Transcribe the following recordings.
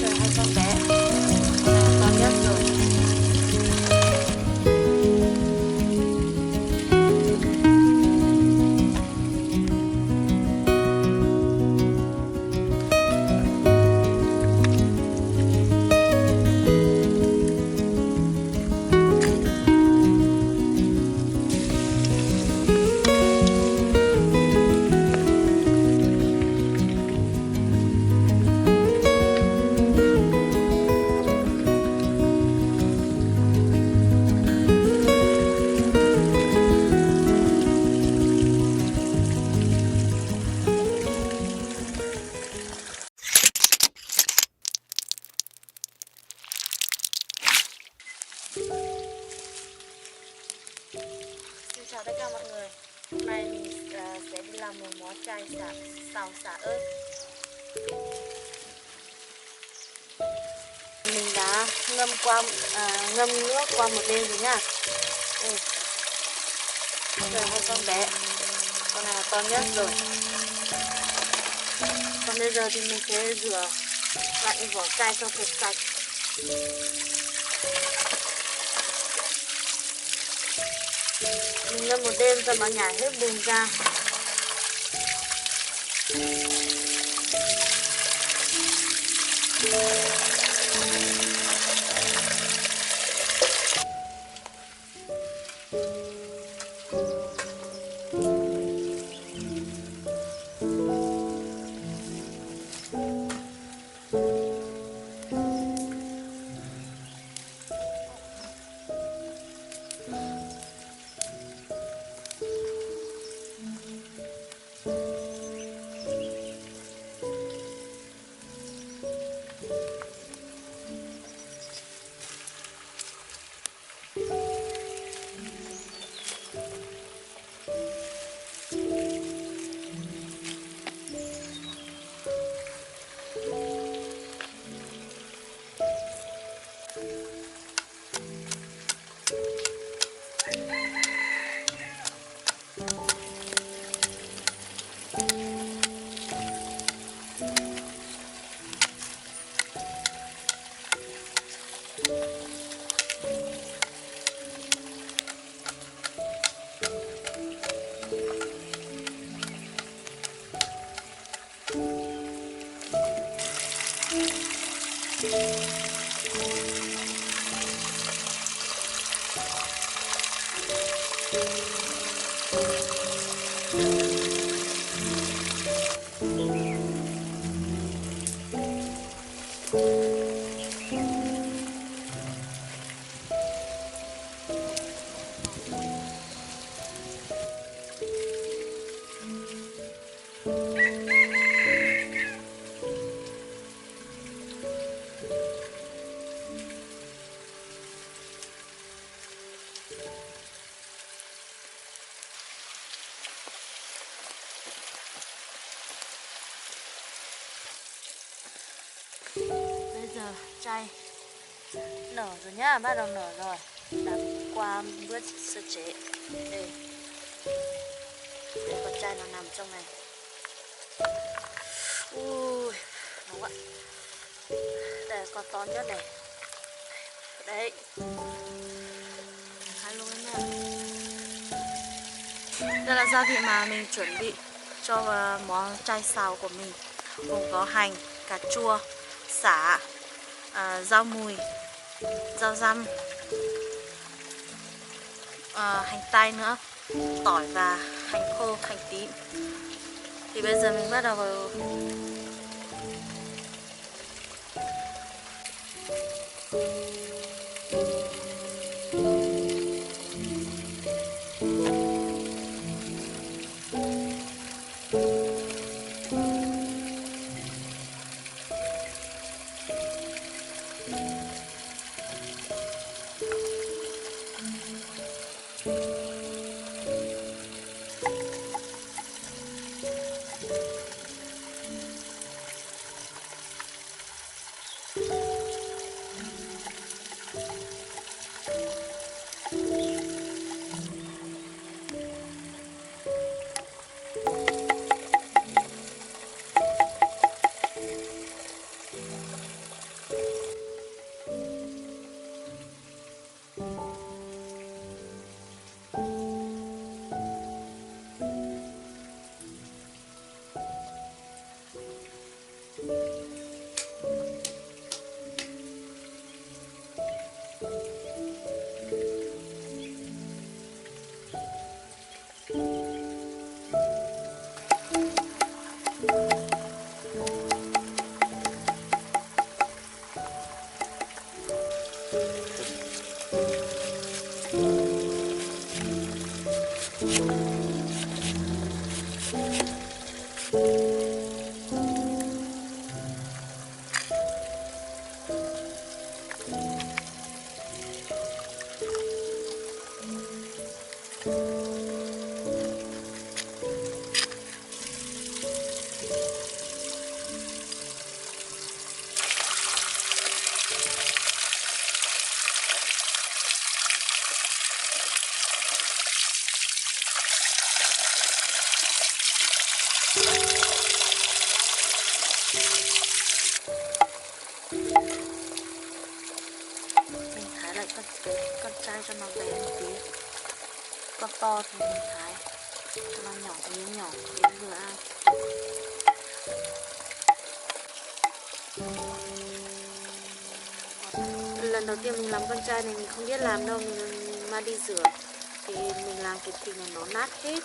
Rồi hai con bé to nhất rồi. Xin chào tất cả mọi người. Hôm nay mình sẽ đi làm một món chay xào xả ớt. Mình đã ngâm nước qua một đêm rồi nhá. Rồi hai con bé, con này là to nhất rồi. Còn bây giờ thì mình sẽ rửa lại vỏ cay cho thật sạch. Mình ngâm một đêm rồi mà nhả hết bùn ra. Bây giờ chay nở rồi nhá, bắt đầu nở rồi. Đã qua bước sơ chế. Đây con chay nó nằm trong này. Ui, nóng ạ. Đây là con to nhất này. Đấy, hai luôn nha. Đây là gia vị mà mình chuẩn bị cho món chay xào của mình, gồm có hành, cà chua, sả, rau mùi, rau răm, hành tây nữa, tỏi và hành khô, hành tím. Thì bây giờ mình bắt đầu vào Mình thái lại con trai cho nó bé một tí, con to thì mình thái cho nó nhỏ miếng nhỏ để vừa ăn. Lần đầu tiên mình làm con trai này mình không biết làm đâu, mình mang đi rửa thì mình làm cái thịt này nó nát hết.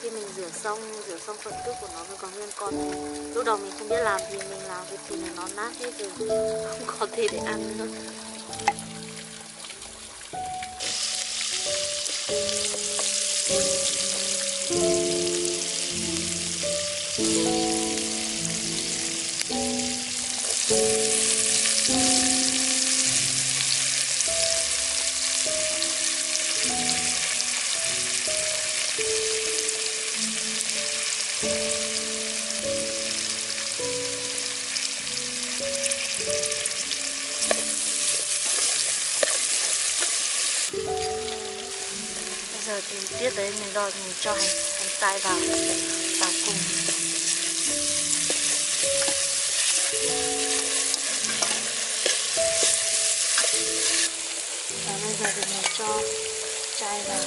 Khi mình rửa xong phần cước của nó mới còn nguyên con này. Lúc đầu mình không biết làm thì mình làm cái thịt này nó nát hết rồi, không có thịt để ăn nữa. Bây giờ thì tiết đấy mình rồi mình cho hành tây vào cùng. Và bây giờ thì mình cho chai vào.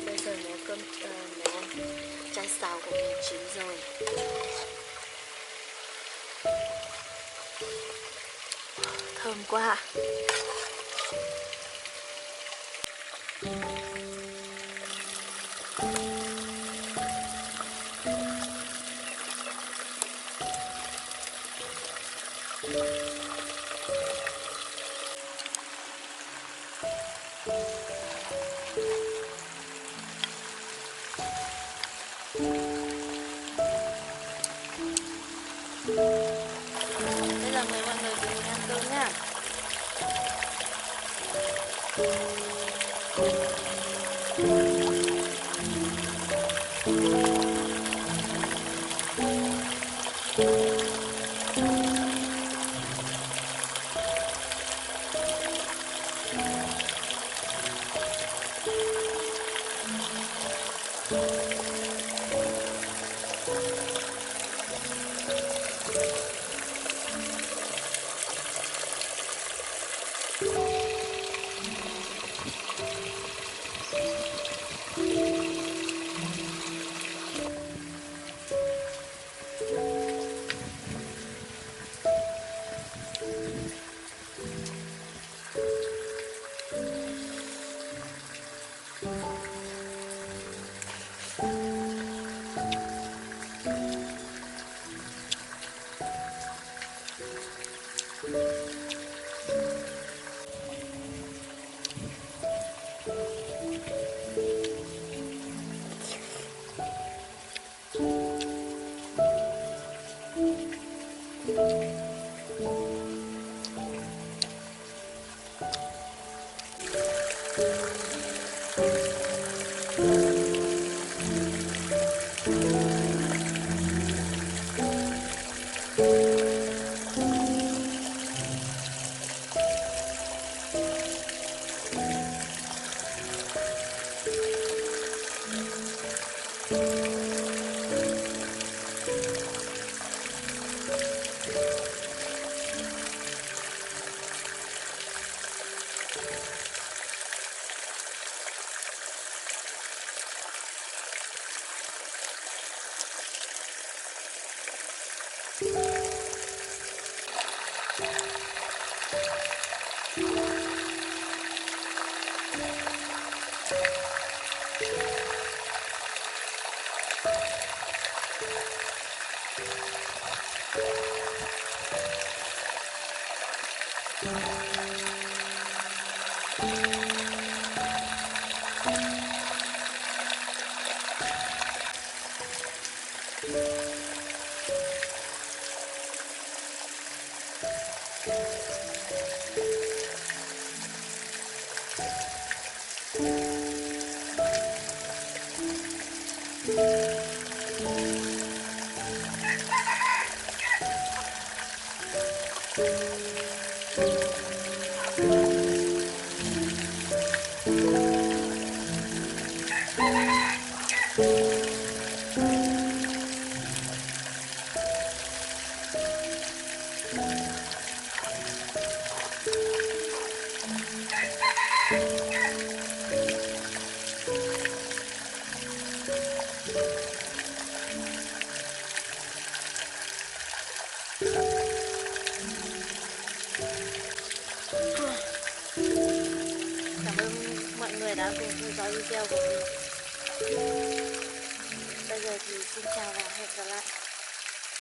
Bây giờ nấu chai xào của mình chín rồi. Thơm quá. Bây giờ mời mọi người cùng mình ăn cơm nhá. Cảm ơn mọi người đã cùng theo dõi video của mình. Bây giờ thì xin chào và hẹn gặp lại.